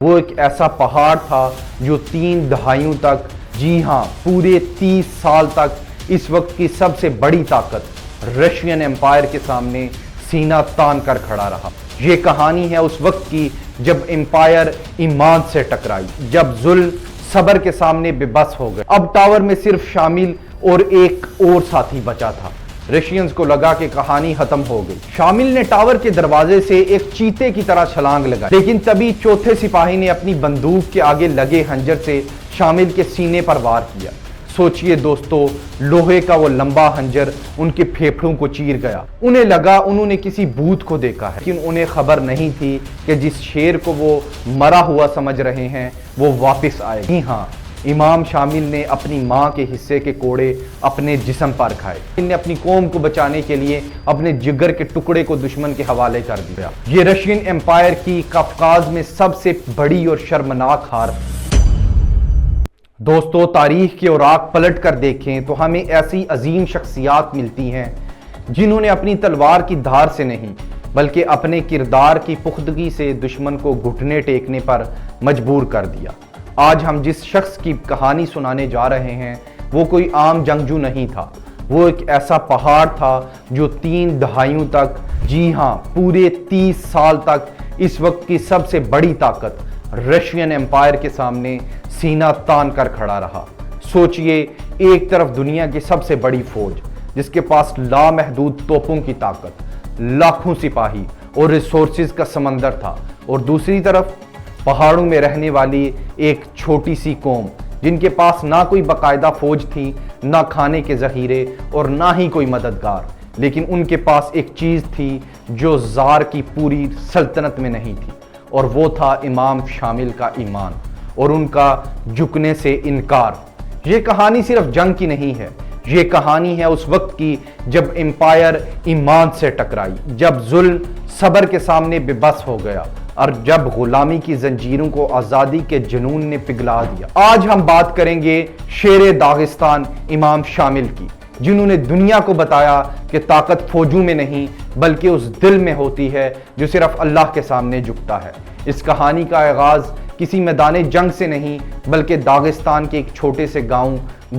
وہ ایک ایسا پہاڑ تھا جو 3 دہائیوں تک، جی ہاں پورے 30 سال تک اس وقت کی سب سے بڑی طاقت رشین امپائر کے سامنے سینہ تان کر کھڑا رہا۔ یہ کہانی ہے اس وقت کی جب امپائر ایمان سے ٹکرائی، جب ظلم صبر کے سامنے بے بس ہو گئے۔ اب ٹاور میں صرف شامل اور ایک اور ساتھی بچا تھا۔ رشینز کو لگا کہ کہانی ختم ہو گئی۔ شامل نے ٹاور کے دروازے سے ایک چیتے کی طرح چھلانگ لگائی، لیکن تبھی چوتھے سپاہی نے اپنی بندوق کے آگے لگے خنجر سے شامل کے سینے پر وار کیا۔ سوچئے دوستو، لوہے کا وہ لمبا خنجر ان کے پھیپھڑوں کو چیر گیا۔ انہیں لگا انہوں نے کسی بھوت کو دیکھا ہے، لیکن انہیں خبر نہیں تھی کہ جس شیر کو وہ مرا ہوا سمجھ رہے ہیں وہ واپس آئے گا۔ ہاں، امام شامل نے اپنی ماں کے حصے کے کوڑے اپنے جسم پر کھائے۔ ان نے اپنی قوم کو بچانے کے لیے اپنے جگر کے ٹکڑے کو دشمن کے حوالے کر دیا۔ یہ رشین امپائر کی قفقاز میں سب سے بڑی اور شرمناک ہار۔ دوستو، تاریخ کے اوراق پلٹ کر دیکھیں تو ہمیں ایسی عظیم شخصیات ملتی ہیں جنہوں نے اپنی تلوار کی دھار سے نہیں بلکہ اپنے کردار کی پختگی سے دشمن کو گھٹنے ٹیکنے پر مجبور کر دیا۔ آج ہم جس شخص کی کہانی سنانے جا رہے ہیں وہ کوئی عام جنگجو نہیں تھا، وہ ایک ایسا پہاڑ تھا جو 3 دہائیوں تک، جی ہاں پورے 30 سال تک اس وقت کی سب سے بڑی طاقت رشین امپائر کے سامنے سینہ تان کر کھڑا رہا۔ سوچئے، ایک طرف دنیا کی سب سے بڑی فوج جس کے پاس لامحدود توپوں کی طاقت، لاکھوں سپاہی اور ریسورسز کا سمندر تھا، اور دوسری طرف پہاڑوں میں رہنے والی ایک چھوٹی سی قوم جن کے پاس نہ کوئی باقاعدہ فوج تھی، نہ کھانے کے ذخیرے اور نہ ہی کوئی مددگار، لیکن ان کے پاس ایک چیز تھی جو زار کی پوری سلطنت میں نہیں تھی، اور وہ تھا امام شامل کا ایمان اور ان کا جھکنے سے انکار۔ یہ کہانی صرف جنگ کی نہیں ہے، یہ کہانی ہے اس وقت کی جب امپائر ایمان سے ٹکرائی، جب ظلم صبر کے سامنے بے بس ہو گیا، اور جب غلامی کی زنجیروں کو آزادی کے جنون نے پگھلا دیا۔ آج ہم بات کریں گے شیر داغستان امام شامل کی، جنہوں نے دنیا کو بتایا کہ طاقت فوجوں میں نہیں بلکہ اس دل میں ہوتی ہے جو صرف اللہ کے سامنے جھکتا ہے۔ اس کہانی کا آغاز کسی میدان جنگ سے نہیں بلکہ داغستان کے ایک چھوٹے سے گاؤں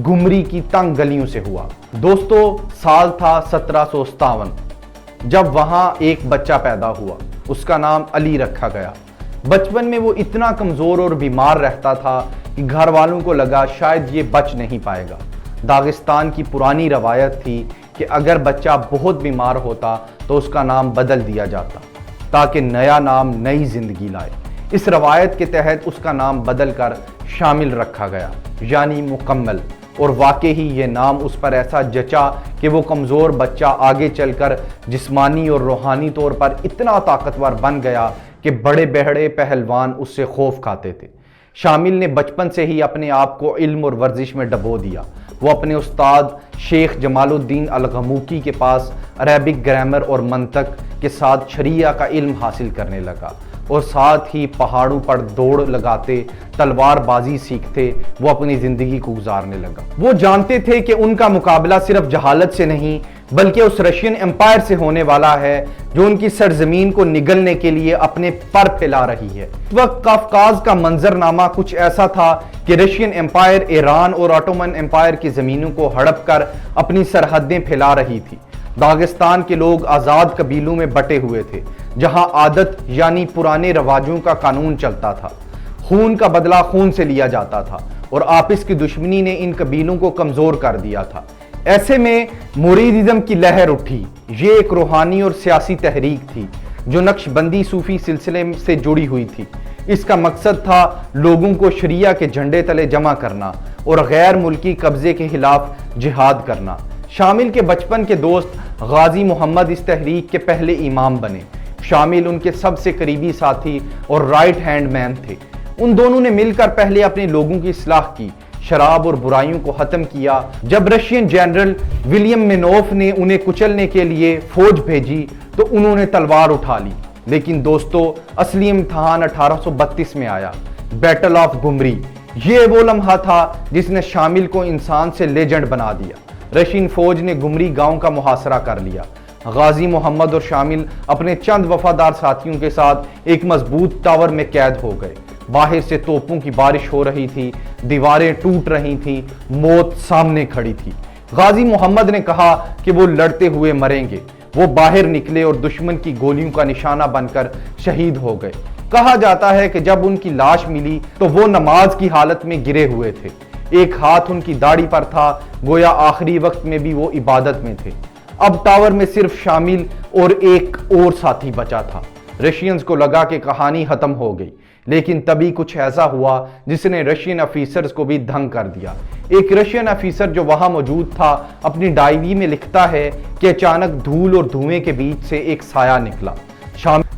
گمری کی تنگ گلیوں سے ہوا۔ دوستو، سال تھا 1757 جب وہاں ایک بچہ پیدا ہوا۔ اس کا نام علی رکھا گیا۔ بچپن میں وہ اتنا کمزور اور بیمار رہتا تھا کہ گھر والوں کو لگا شاید یہ بچ نہیں پائے گا۔ داغستان کی پرانی روایت تھی کہ اگر بچہ بہت بیمار ہوتا تو اس کا نام بدل دیا جاتا تاکہ نیا نام نئی زندگی لائے۔ اس روایت کے تحت اس کا نام بدل کر شامل رکھا گیا، یعنی مکمل، اور واقعی یہ نام اس پر ایسا جچا کہ وہ کمزور بچہ آگے چل کر جسمانی اور روحانی طور پر اتنا طاقتور بن گیا کہ بڑے بڑے پہلوان اس سے خوف کھاتے تھے۔ شامل نے بچپن سے ہی اپنے آپ کو علم اور ورزش میں ڈبو دیا۔ وہ اپنے استاد شیخ جمال الدین الغموکی کے پاس عربک گرامر اور منطق کے ساتھ شریعہ کا علم حاصل کرنے لگا، اور ساتھ ہی پہاڑوں پر دوڑ لگاتے، تلوار بازی سیکھتے وہ اپنی زندگی کو گزارنے لگا۔ وہ جانتے تھے کہ ان کا مقابلہ صرف جہالت سے نہیں بلکہ اس رشین امپائر سے ہونے والا ہے جو ان کی سرزمین کو نگلنے کے لیے اپنے پر پھیلا رہی ہے۔ اس وقت قفقاز کا منظرنامہ کچھ ایسا تھا کہ رشین امپائر ایران اور آٹومن امپائر کی زمینوں کو ہڑپ کر اپنی سرحدیں پھیلا رہی تھی۔ داغستان کے لوگ آزاد قبیلوں میں بٹے ہوئے تھے جہاں عادت یعنی پرانے رواجوں کا قانون چلتا تھا، خون کا بدلہ خون سے لیا جاتا تھا، اور آپس کی دشمنی نے ان قبیلوں کو کمزور کر دیا تھا۔ ایسے میں مریدزم کی لہر اٹھی۔ یہ ایک روحانی اور سیاسی تحریک تھی جو نقش بندی صوفی سلسلے سے جڑی ہوئی تھی۔ اس کا مقصد تھا لوگوں کو شریعہ کے جھنڈے تلے جمع کرنا اور غیر ملکی قبضے کے خلاف جہاد کرنا۔ شامل کے بچپن کے دوست غازی محمد اس تحریک کے پہلے امام بنے۔ شامل ان کے سب سے قریبی ساتھی اور رائٹ ہینڈ مین تھے۔ ان دونوں نے مل کر پہلے اپنے لوگوں کی اصلاح کی، شراب اور برائیوں کو ختم کیا۔ جب رشین جنرل ولیم مینوف نے انہیں کچلنے کے لیے فوج بھیجی تو انہوں نے تلوار اٹھا لی۔ لیکن دوستو، اصلی امتحان 1832 میں آیا، بیٹل آف گمری۔ یہ وہ لمحہ تھا جس نے شامل کو انسان سے لیجنڈ بنا دیا۔ رشین فوج نے گمری گاؤں کا محاصرہ کر لیا۔ غازی محمد اور شامل اپنے چند وفادار ساتھیوں کے ساتھ ایک مضبوط ٹاور میں قید ہو گئے۔ باہر سے توپوں کی بارش ہو رہی تھی، دیواریں ٹوٹ رہی تھیں، موت سامنے کھڑی تھی۔ غازی محمد نے کہا کہ وہ لڑتے ہوئے مریں گے۔ وہ باہر نکلے اور دشمن کی گولیوں کا نشانہ بن کر شہید ہو گئے۔ کہا جاتا ہے کہ جب ان کی لاش ملی تو وہ نماز کی حالت میں گرے ہوئے تھے، ایک ہاتھ ان کی داڑھی پر تھا، گویا آخری وقت میں بھی وہ عبادت میں تھے۔ اب ٹاور میں صرف شامل اور ایک اور ساتھی بچا تھا۔ رشینز کو لگا کہ کہانی ختم ہو گئی، لیکن تبھی کچھ ایسا ہوا جس نے رشین افیسرز کو بھی دھنگ کر دیا۔ ایک رشین افیسر جو وہاں موجود تھا اپنی ڈائری میں لکھتا ہے کہ اچانک دھول اور دھوئیں کے بیچ سے ایک سایہ نکلا۔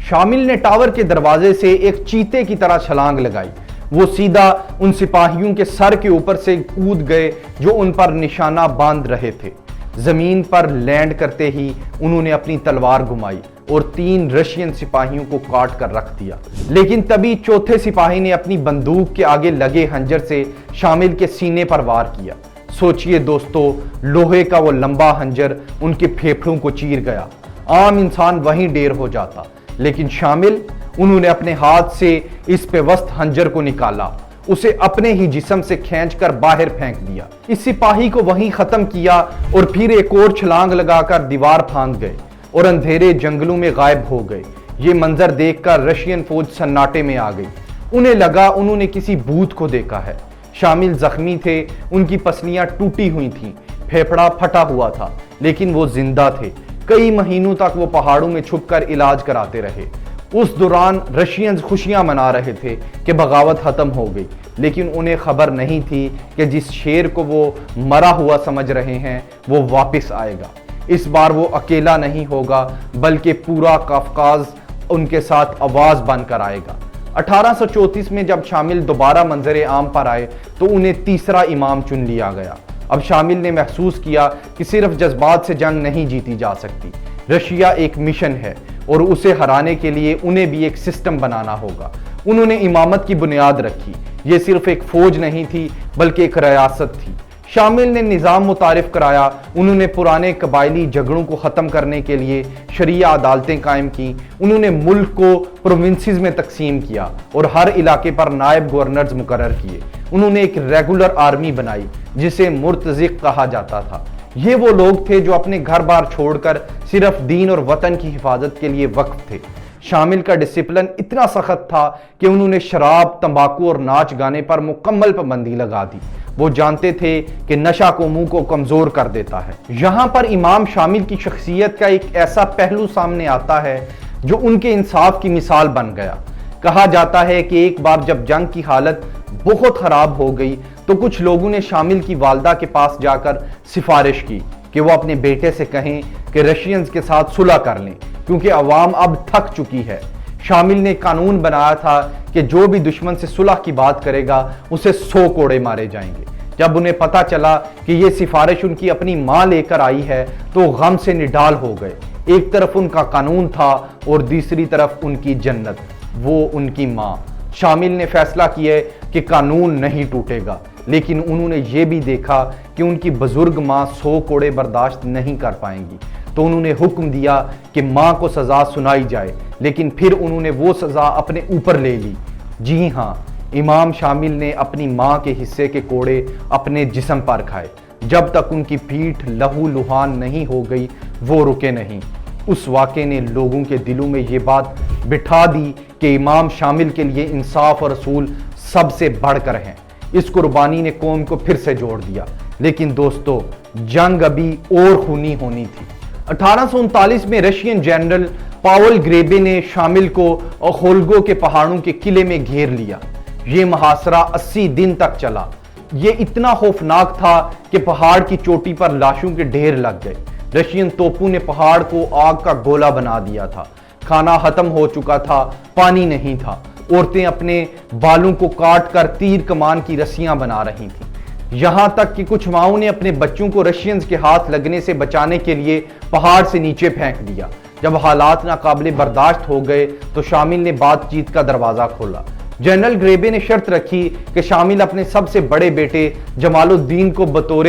شامل نے ٹاور کے دروازے سے ایک چیتے کی طرح چھلانگ لگائی۔ وہ سیدھا ان سپاہیوں کے سر کے اوپر سے کود گئے جو ان پر نشانہ باندھ رہے تھے۔ زمین پر لینڈ کرتے ہی انہوں نے اپنی تلوار گھمائی اور 3 رشین سپاہیوں کو کاٹ کر رکھ دیا، لیکن تبھی چوتھے سپاہی نے اپنی بندوق کے آگے لگے خنجر سے شامل کے سینے پر وار کیا۔ سوچئے دوستو، لوہے کا وہ لمبا خنجر ان کے پھیپھڑوں کو چیر گیا۔ عام انسان وہیں ڈیر ہو جاتا، لیکن شامل، انہوں نے اپنے ہاتھ سے اس پیوست خنجر کو نکالا، اسے اپنے ہی جسم سے کھینچ کر باہر پھینک دیا۔ اس سپاہی کو وہیں ختم کیا اور پھر ایک اور چھلانگ لگا کر دیوار پھاند گئے اور اندھیرے جنگلوں میں غائب ہو گئے۔ یہ منظر دیکھ کر رشین فوج سناٹے میں آ گئی۔ انہیں لگا انہوں نے کسی بھوت کو دیکھا ہے۔ شامل زخمی تھے، ان کی پسلیاں ٹوٹی ہوئی تھیں، پھیپھڑا پھٹا ہوا تھا، لیکن وہ زندہ تھے۔ کئی مہینوں تک وہ پہاڑوں میں چھپ کر علاج کراتے رہے۔ اس دوران رشینز خوشیاں منا رہے تھے کہ بغاوت ختم ہو گئی، لیکن انہیں خبر نہیں تھی کہ جس شیر کو وہ مرا ہوا سمجھ رہے ہیں وہ واپس آئے گا۔ اس بار وہ اکیلا نہیں ہوگا، بلکہ پورا قفقاز ان کے ساتھ آواز بن کر آئے گا۔ 1834 میں جب شامل دوبارہ منظر عام پر آئے تو انہیں تیسرا امام چن لیا گیا۔ اب شامل نے محسوس کیا کہ صرف جذبات سے جنگ نہیں جیتی جا سکتی۔ رشیا ایک مشن ہے اور اسے ہرانے کے لیے انہیں بھی ایک سسٹم بنانا ہوگا۔ انہوں نے امامت کی بنیاد رکھی۔ یہ صرف ایک فوج نہیں تھی بلکہ ایک ریاست تھی۔ شامل نے نظام متعارف کرایا۔ انہوں نے پرانے قبائلی جھگڑوں کو ختم کرنے کے لیے شرعیہ عدالتیں قائم کی۔ انہوں نے ملک کو پروونسز میں تقسیم کیا اور ہر علاقے پر نائب گورنرز مقرر کیے۔ انہوں نے ایک ریگولر آرمی بنائی جسے مرتزق کہا جاتا تھا۔ یہ وہ لوگ تھے جو اپنے گھر بار چھوڑ کر صرف دین اور وطن کی حفاظت کے لیے وقف تھے۔ شامل کا ڈسپلن اتنا سخت تھا کہ انہوں نے شراب، تمباکو اور ناچ گانے پر مکمل پابندی لگا دی۔ وہ جانتے تھے کہ نشہ قوموں کو کمزور کر دیتا ہے۔ یہاں پر امام شامل کی شخصیت کا ایک ایسا پہلو سامنے آتا ہے جو ان کے انصاف کی مثال بن گیا۔ کہا جاتا ہے کہ ایک بار جب جنگ کی حالت بہت خراب ہو گئی تو کچھ لوگوں نے شامل کی والدہ کے پاس جا کر سفارش کی کہ وہ اپنے بیٹے سے کہیں کہ رشینز کے ساتھ صلح کر لیں کیونکہ عوام اب تھک چکی ہے۔ شامل نے قانون بنایا تھا کہ جو بھی دشمن سے صلح کی بات کرے گا اسے 100 کوڑے مارے جائیں گے۔ جب انہیں پتا چلا کہ یہ سفارش ان کی اپنی ماں لے کر آئی ہے تو غم سے نڈال ہو گئے۔ ایک طرف ان کا قانون تھا اور دوسری طرف ان کی جنت، وہ ان کی ماں۔ شامل نے فیصلہ کیا کہ قانون نہیں ٹوٹے گا، لیکن انہوں نے یہ بھی دیکھا کہ ان کی بزرگ ماں 100 کوڑے برداشت نہیں کر پائیں گی، تو انہوں نے حکم دیا کہ ماں کو سزا سنائی جائے، لیکن پھر انہوں نے وہ سزا اپنے اوپر لے لی۔ جی ہاں، امام شامل نے اپنی ماں کے حصے کے کوڑے اپنے جسم پر کھائے۔ جب تک ان کی پیٹھ لہو لہان نہیں ہو گئی وہ رکے نہیں۔ اس واقعے نے لوگوں کے دلوں میں یہ بات بٹھا دی کہ امام شامل کے لیے انصاف اور رسول سب سے بڑھ کر ہیں۔ اس قربانی نے قوم کو پھر سے جوڑ دیا، لیکن دوستو جنگ ابھی اور خونی ہونی تھی۔ 1839 میں رشین جنرل پاول گریبے نے شامل کو اخولگو کے پہاڑوں کے قلعے میں گھیر لیا۔ یہ محاصرہ 80 دن تک چلا۔ یہ اتنا خوفناک تھا کہ پہاڑ کی چوٹی پر لاشوں کے ڈھیر لگ گئے۔ رشین توپوں نے پہاڑ کو آگ کا گولا بنا دیا تھا۔ کھانا ختم ہو چکا تھا، پانی نہیں تھا۔ عورتیں اپنے بالوں کو کاٹ کر تیر کمان کی رسیاں بنا رہی تھیں۔ یہاں تک کہ کچھ ماؤں نے اپنے بچوں کو رشینز کے ہاتھ لگنے سے بچانے کے لیے پہاڑ سے نیچے پھینک دیا۔ جب حالات ناقابل برداشت ہو گئے تو شامل نے بات چیت کا دروازہ کھولا۔ جنرل گریبے نے شرط رکھی کہ شامل اپنے سب سے بڑے بیٹے جمال الدین کو بطور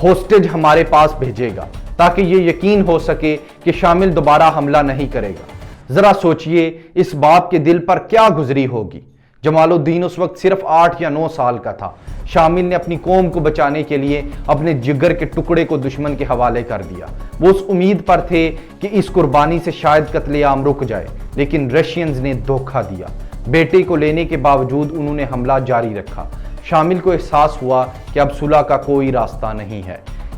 ہوسٹیج ہمارے پاس بھیجے گا تاکہ یہ یقین ہو سکے کہ شامل دوبارہ حملہ نہیں کرے گا۔ ذرا سوچئے اس باپ کے دل پر کیا گزری ہوگی۔ جمال الدین اس وقت صرف 8 یا 9 سال کا تھا۔ شامل نے اپنی قوم کو بچانے کے لیے اپنے جگر کے ٹکڑے کو دشمن کے حوالے کر دیا۔ وہ اس امید پر تھے کہ اس قربانی سے شاید قتل عام رک جائے، لیکن رشینز نے دھوکہ دیا۔ بیٹے کو لینے کے باوجود انہوں نے حملہ جاری رکھا۔ شامل کو احساس ہوا کہ اب صلح کا کوئی راستہ نہیں ہے۔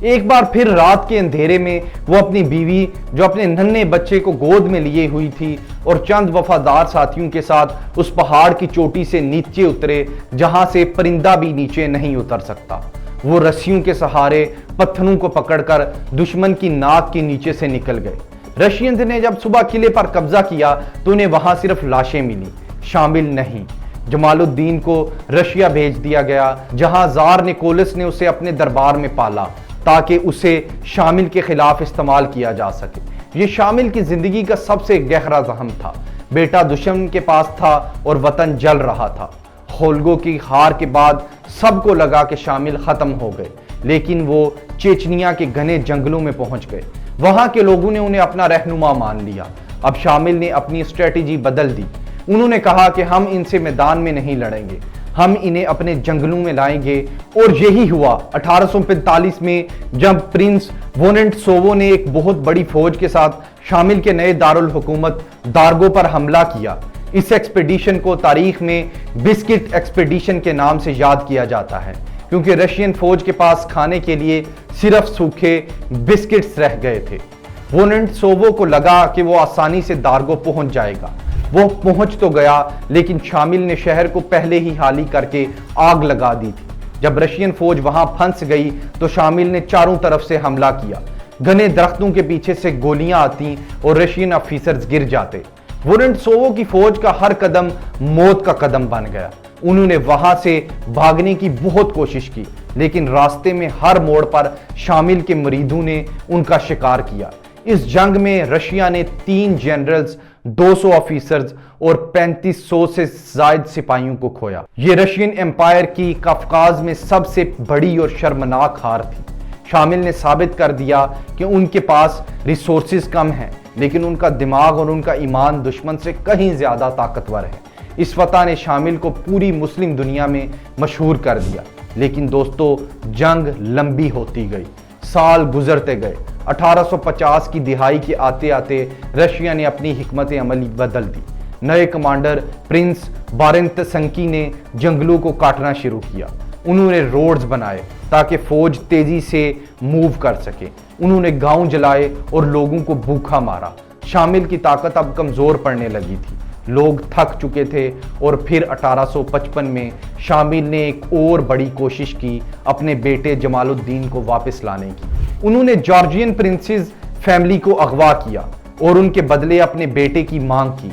ایک بار پھر رات کے اندھیرے میں وہ اپنی بیوی جو اپنے ننھے بچے کو گود میں لیے ہوئی تھی اور چند وفادار ساتھیوں کے ساتھ اس پہاڑ کی چوٹی سے نیچے اترے جہاں سے پرندہ بھی نیچے نہیں اتر سکتا۔ وہ رسیوں کے سہارے پتھروں کو پکڑ کر دشمن کی ناک کے نیچے سے نکل گئے۔ رشینز نے جب صبح قلعے پر قبضہ کیا تو انہیں وہاں صرف لاشیں ملی، شامل نہیں۔ جمال الدین کو رشیا بھیج دیا گیا جہاں زار نیکولس نے اسے اپنے دربار میں پالا تاکہ اسے شامل کے خلاف استعمال کیا جا سکے۔ یہ شامل کی زندگی کا سب سے گہرا زخم تھا۔ بیٹا دشمن کے پاس تھا اور وطن جل رہا تھا۔ خولگو کی ہار کے بعد سب کو لگا کہ شامل ختم ہو گئے، لیکن وہ چیچنیا کے گھنے جنگلوں میں پہنچ گئے۔ وہاں کے لوگوں نے انہیں اپنا رہنما مان لیا۔ اب شامل نے اپنی اسٹریٹجی بدل دی۔ انہوں نے کہا کہ ہم ان سے میدان میں نہیں لڑیں گے، ہم انہیں اپنے جنگلوں میں لائیں گے، اور یہی ہوا۔ 1845 میں جب پرنس ووننٹسوو نے ایک بہت بڑی فوج کے ساتھ شامل کے نئے دارالحکومت دارگو پر حملہ کیا۔ اس ایکسپیڈیشن کو تاریخ میں بسکٹ ایکسپیڈیشن کے نام سے یاد کیا جاتا ہے، کیونکہ رشین فوج کے پاس کھانے کے لیے صرف سوکھے بسکٹس رہ گئے تھے۔ ووننٹسوو کو لگا کہ وہ آسانی سے دارگو پہنچ جائے گا۔ وہ پہنچ تو گیا، لیکن شامل نے شہر کو پہلے ہی خالی کر کے آگ لگا دی تھی۔ جب رشین فوج وہاں پھنس گئی تو شامل نے چاروں طرف سے حملہ کیا۔ گھنے درختوں کے پیچھے سے گولیاں آتی اور رشین آفیسرز گر جاتے۔ ووننٹسوو کی فوج کا ہر قدم موت کا قدم بن گیا۔ انہوں نے وہاں سے بھاگنے کی بہت کوشش کی، لیکن راستے میں ہر موڑ پر شامل کے مریدوں نے ان کا شکار کیا۔ اس جنگ میں رشیا نے 3 جنرلز، 200 آفیسرز اور 3500 سے زائد سپاہیوں کو کھویا۔ یہ رشین امپائر کی قفقاز میں سب سے بڑی اور شرمناک ہار تھی۔ شامل نے ثابت کر دیا کہ ان کے پاس ریسورسز کم ہیں، لیکن ان کا دماغ اور ان کا ایمان دشمن سے کہیں زیادہ طاقتور ہے۔ اس فتح نے شامل کو پوری مسلم دنیا میں مشہور کر دیا۔ لیکن دوستو، جنگ لمبی ہوتی گئی، سال گزرتے گئے۔ 1850 کی دہائی کے آتے آتے رشیا نے اپنی حکمت عملی بدل دی۔ نئے کمانڈر پرنس بارنتسنکی نے جنگلوں کو کاٹنا شروع کیا۔ انہوں نے روڈز بنائے تاکہ فوج تیزی سے موو کر سکے۔ انہوں نے گاؤں جلائے اور لوگوں کو بھوکا مارا۔ شامل کی طاقت اب کمزور پڑنے لگی تھی، لوگ تھک چکے تھے، اور پھر 1855 میں شامل نے ایک اور بڑی کوشش کی اپنے بیٹے جمال الدین کو واپس لانے کی۔ انہوں نے جارجین پرنسز فیملی کو اغوا کیا اور ان کے بدلے اپنے بیٹے کی مانگ کی۔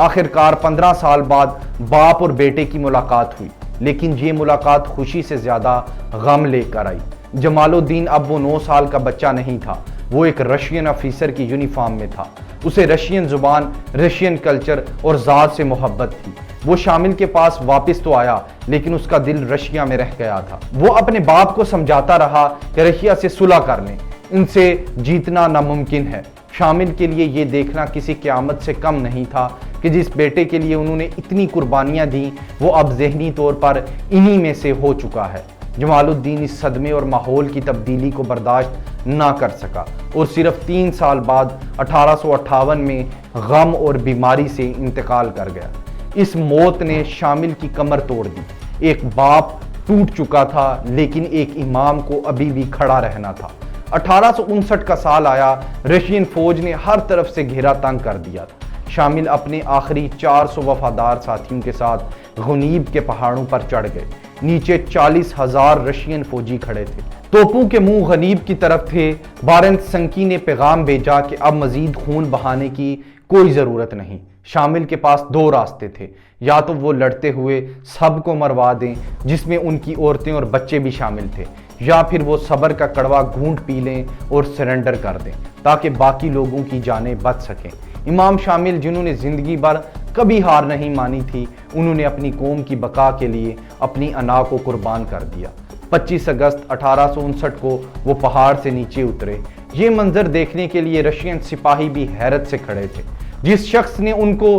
آخرکار 15 سال بعد باپ اور بیٹے کی ملاقات ہوئی، لیکن یہ ملاقات خوشی سے زیادہ غم لے کر آئی۔ جمال الدین اب وہ 9 سال کا بچہ نہیں تھا، وہ ایک رشین آفیسر کی یونیفارم میں تھا۔ اسے رشین زبان، رشین کلچر اور ذات سے محبت تھی۔ وہ شامل کے پاس واپس تو آیا، لیکن اس کا دل رشیا میں رہ گیا تھا۔ وہ اپنے باپ کو سمجھاتا رہا کہ رشیا سے صلح کر لیں، ان سے جیتنا ناممکن ہے۔ شامل کے لیے یہ دیکھنا کسی قیامت سے کم نہیں تھا کہ جس بیٹے کے لیے انہوں نے اتنی قربانیاں دیں وہ اب ذہنی طور پر انہی میں سے ہو چکا ہے۔ جمال الدین اس صدمے اور ماحول کی تبدیلی کو برداشت نہ کر سکا اور صرف 3 سال بعد 1858 میں غم اور بیماری سے انتقال کر گیا۔ اس موت نے شامل کی کمر توڑ دی۔ ایک باپ ٹوٹ چکا تھا، لیکن ایک امام کو ابھی بھی کھڑا رہنا تھا۔ 1859 کا سال آیا، رشین فوج نے ہر طرف سے گھیرا تنگ کر دیا تھا۔ شامل اپنے آخری 400 وفادار ساتھیوں کے ساتھ غنیب کے پہاڑوں پر چڑھ گئے۔ نیچے 40,000 رشین فوجی کھڑے تھے، توپوں کے منہ غنیب کی طرف تھے۔ بارنتسنکی نے پیغام بھیجا کہ اب مزید خون بہانے کی کوئی ضرورت نہیں۔ شامل کے پاس 2 راستے تھے، یا تو وہ لڑتے ہوئے سب کو مروا دیں، جس میں ان کی عورتیں اور بچے بھی شامل تھے، یا پھر وہ صبر کا کڑوا گھونٹ پی لیں اور سرنڈر کر دیں تاکہ باقی لوگوں کی جانیں بچ سکیں۔ امام شامل، جنہوں نے زندگی بھر کبھی ہار نہیں مانی تھی، انہوں نے اپنی قوم کی بقا کے لیے اپنی انا کو قربان کر دیا۔ 25 اگست 1859 کو وہ پہاڑ سے نیچے اترے۔ یہ منظر دیکھنے کے لیے رشین سپاہی بھی حیرت سے کھڑے تھے۔ جس شخص نے ان کو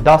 10